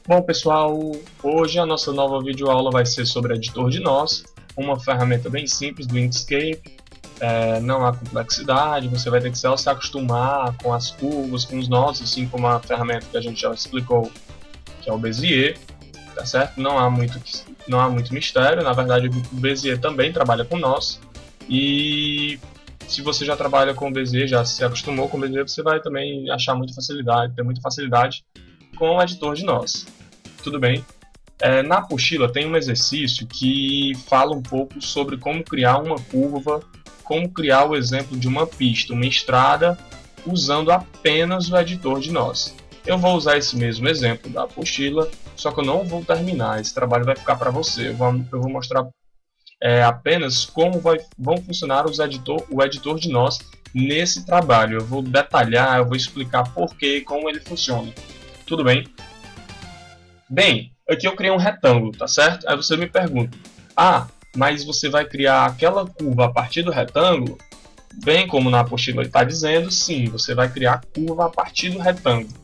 Bom pessoal, hoje a nossa nova videoaula vai ser sobre editor de nós, uma ferramenta bem simples do Inkscape, não há complexidade, você vai ter que só se acostumar com as curvas, com os nós, assim como a ferramenta que a gente já explicou, que é o Bezier, tá certo? Não há muito mistério, na verdade o Bezier também trabalha com nós, e se você já trabalha com o Bezier, já se acostumou com o Bezier, você vai também achar muita facilidade, ter muita facilidade com o editor de nós. Tudo bem? Na apostila tem um exercício que fala um pouco sobre como criar uma curva, como criar o exemplo de uma pista, uma estrada, usando apenas o editor de nós. Eu vou usar esse mesmo exemplo da apostila, só que eu não vou terminar, esse trabalho vai ficar para você. Eu vou mostrar apenas como vão funcionar o editor de nós nesse trabalho. Eu vou detalhar, eu vou explicar porquê e como ele funciona. Tudo bem? Bem, aqui eu criei um retângulo, tá certo? Aí você me pergunta, mas você vai criar aquela curva a partir do retângulo? Bem como na apostila está dizendo, sim, você vai criar a curva a partir do retângulo,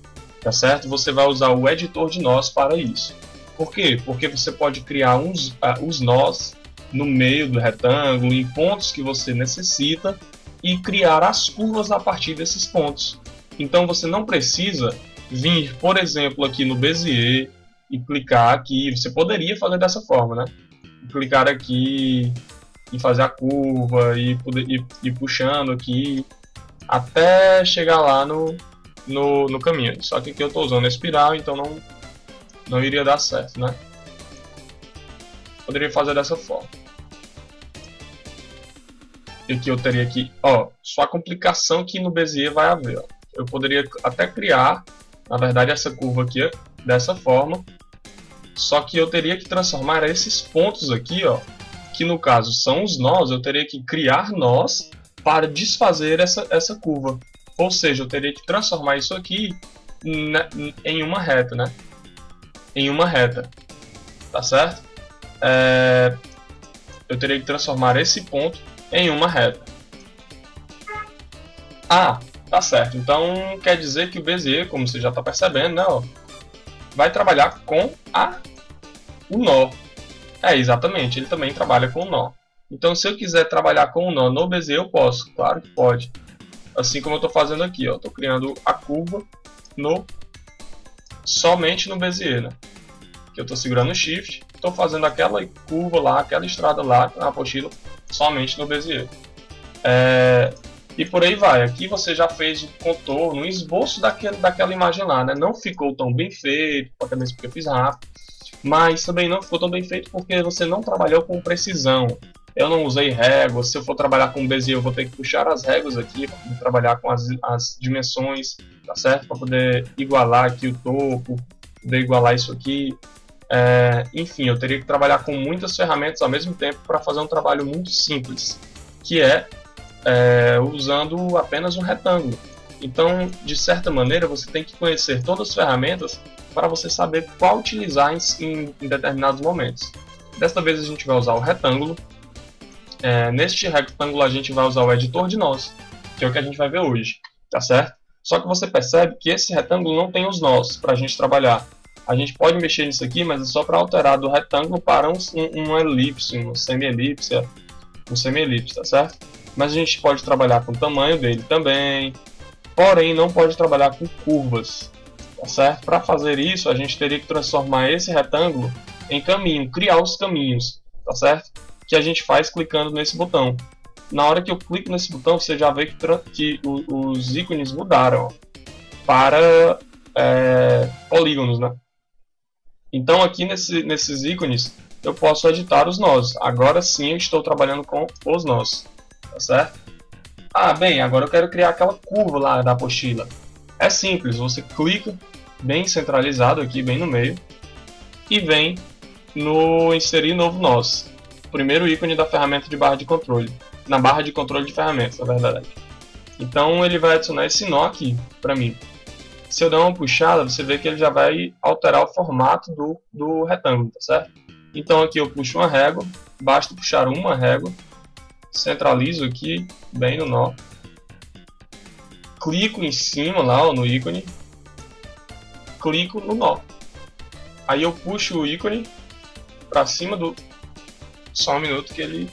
tá certo? Você vai usar o editor de nós para isso. Por quê? Porque você pode criar os nós no meio do retângulo, em pontos que você necessita, e criar as curvas a partir desses pontos. Então você não precisa vir, por exemplo, aqui no Bezier e clicar aqui. Você poderia fazer dessa forma, né? Clicar aqui e fazer a curva e ir puxando aqui até chegar lá no caminho. Só que aqui eu estou usando a espiral, então não iria dar certo, né? Poderia fazer dessa forma. E aqui eu teria que, só a complicação que no Bezier vai haver. Ó. Eu poderia até criar, na verdade, essa curva aqui dessa forma. Só que eu teria que transformar esses pontos aqui, que no caso são os nós, eu teria que criar nós para desfazer essa curva. Ou seja, eu teria que transformar isso aqui em uma reta, né? Em uma reta, tá certo? Eu teria que transformar esse ponto em uma reta. Tá certo. Então quer dizer que o Bezier, como você já está percebendo, né, vai trabalhar com o nó. Exatamente, ele também trabalha com o nó. Então, se eu quiser trabalhar com o nó no Bezier, eu posso, claro que pode. Assim como eu estou fazendo aqui, estou criando a curva somente no Bezier, né? Que eu estou segurando o Shift, estou fazendo aquela curva lá, aquela estrada lá na apostila, somente no Bezier. E por aí vai. Aqui você já fez o contorno, um esboço daquela imagem lá, né? Não ficou tão bem feito, até mesmo porque eu fiz rápido, mas também não ficou tão bem feito porque você não trabalhou com precisão. Eu não usei réguas. Se eu for trabalhar com Bezier, eu vou ter que puxar as réguas aqui para poder trabalhar com as dimensões, tá certo? Para poder igualar aqui o topo, poder igualar isso aqui. Enfim, eu teria que trabalhar com muitas ferramentas ao mesmo tempo para fazer um trabalho muito simples, que usando apenas um retângulo. Então, de certa maneira, você tem que conhecer todas as ferramentas para você saber qual utilizar em determinados momentos. Desta vez a gente vai usar o retângulo. Neste retângulo a gente vai usar o editor de nós, que é o que a gente vai ver hoje, tá certo? Só que você percebe que esse retângulo não tem os nós para a gente trabalhar. A gente pode mexer nisso aqui, mas é só para alterar do retângulo para um elipse, um semi-elipse, tá certo? Mas a gente pode trabalhar com o tamanho dele também, porém não pode trabalhar com curvas, tá certo? Para fazer isso, a gente teria que transformar esse retângulo em caminho, criar os caminhos, tá certo? Que a gente faz clicando nesse botão. Na hora que eu clico nesse botão, você já vê que os ícones mudaram para polígonos, né? Então aqui nesses ícones eu posso editar os nós. Agora sim eu estou trabalhando com os nós. Tá certo? Bem, agora eu quero criar aquela curva lá da apostila. É simples, você clica bem centralizado aqui, bem no meio, e vem no inserir novo nós. O primeiro ícone da ferramenta de barra de controle. Na barra de controle de ferramentas, na verdade. Então ele vai adicionar esse nó aqui para mim. Se eu der uma puxada, você vê que ele já vai alterar o formato do retângulo, tá certo? Então aqui eu puxo uma régua, basta puxar uma régua, centralizo aqui bem no nó clico em cima lá, ó, no ícone, clico no nó. Aí eu puxo o ícone para cima do... Só um minuto que ele...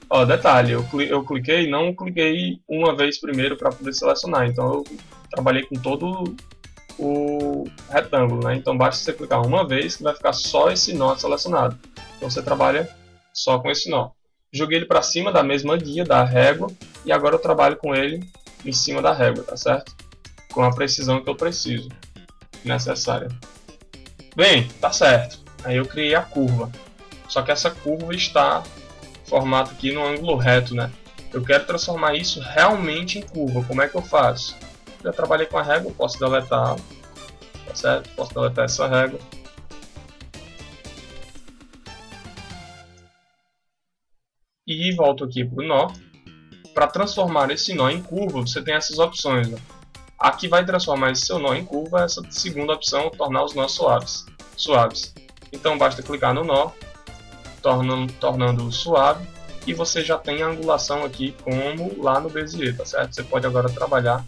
Ó, detalhe, eu cliquei, não cliquei uma vez primeiro para poder selecionar, então eu trabalhei com todo o retângulo, né? Então basta você clicar uma vez que vai ficar só esse nó selecionado. Então você trabalha só com esse nó. Joguei ele para cima da mesma guia, da régua, e agora eu trabalho com ele em cima da régua, tá certo? Com a precisão que eu preciso, necessária. Bem, tá certo. Aí eu criei a curva. Só que essa curva está formato aqui no ângulo reto, né? Eu quero transformar isso realmente em curva. Como é que eu faço? Já trabalhei com a régua, posso deletar, tá certo? Posso deletar essa régua. E volto aqui para o nó. Para transformar esse nó em curva, você tem essas opções, né? A que vai transformar esse seu nó em curva é essa segunda opção, tornar os nós suaves. Então basta clicar no nó, tornando-o suave, e você já tem a angulação aqui como lá no Bezier, tá certo? Você pode agora trabalhar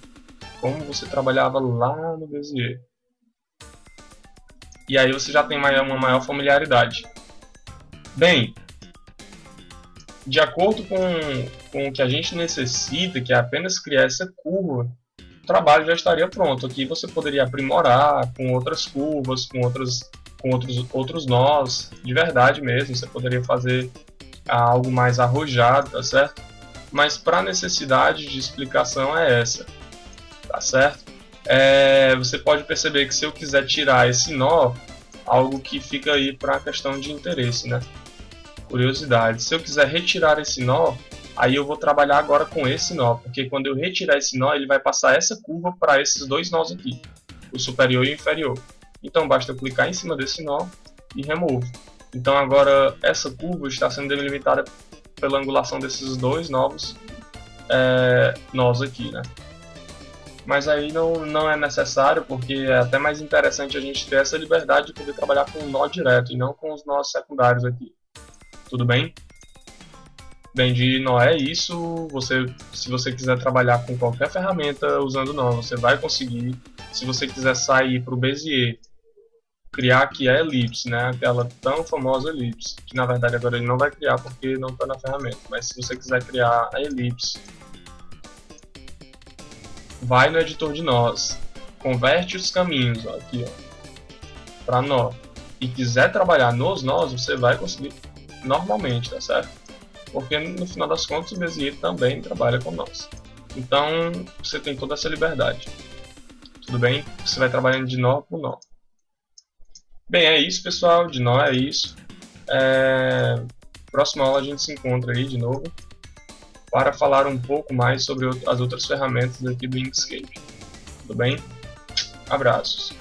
como você trabalhava lá no Bezier. E aí você já tem uma maior familiaridade. Bem, de acordo com o que a gente necessita, que é apenas criar essa curva, o trabalho já estaria pronto. Aqui você poderia aprimorar com outras curvas, com outros nós, de verdade mesmo. Você poderia fazer algo mais arrojado, tá certo? Mas para necessidade de explicação é essa, tá certo? Você pode perceber que se eu quiser tirar esse nó, algo que fica aí para a questão de interesse, né? Curiosidade. Se eu quiser retirar esse nó, aí eu vou trabalhar agora com esse nó, porque quando eu retirar esse nó, ele vai passar essa curva para esses dois nós aqui, o superior e o inferior. Então basta eu clicar em cima desse nó e removo. Então agora essa curva está sendo delimitada pela angulação desses dois novos nós aqui, né? Mas aí não é necessário, porque é até mais interessante a gente ter essa liberdade de poder trabalhar com um nó direto e não com os nós secundários aqui. Tudo bem? Bem, de nó é isso. Se você quiser trabalhar com qualquer ferramenta usando nó, você vai conseguir. Se você quiser sair para o Bezier, criar aqui a elipse, né? Aquela tão famosa elipse, que na verdade agora ele não vai criar porque não está na ferramenta. Mas se você quiser criar a elipse, vai no editor de nós, converte os caminhos, ó, aqui, para nó, e quiser trabalhar nos nós, você vai conseguir normalmente, tá certo? Porque no final das contas o Bezier também trabalha com nós. Então você tem toda essa liberdade. Tudo bem? Você vai trabalhando de nó por nó. Bem, é isso, pessoal. De nó é isso. Próxima aula a gente se encontra aí de novo para falar um pouco mais sobre as outras ferramentas aqui do Inkscape. Tudo bem? Abraços.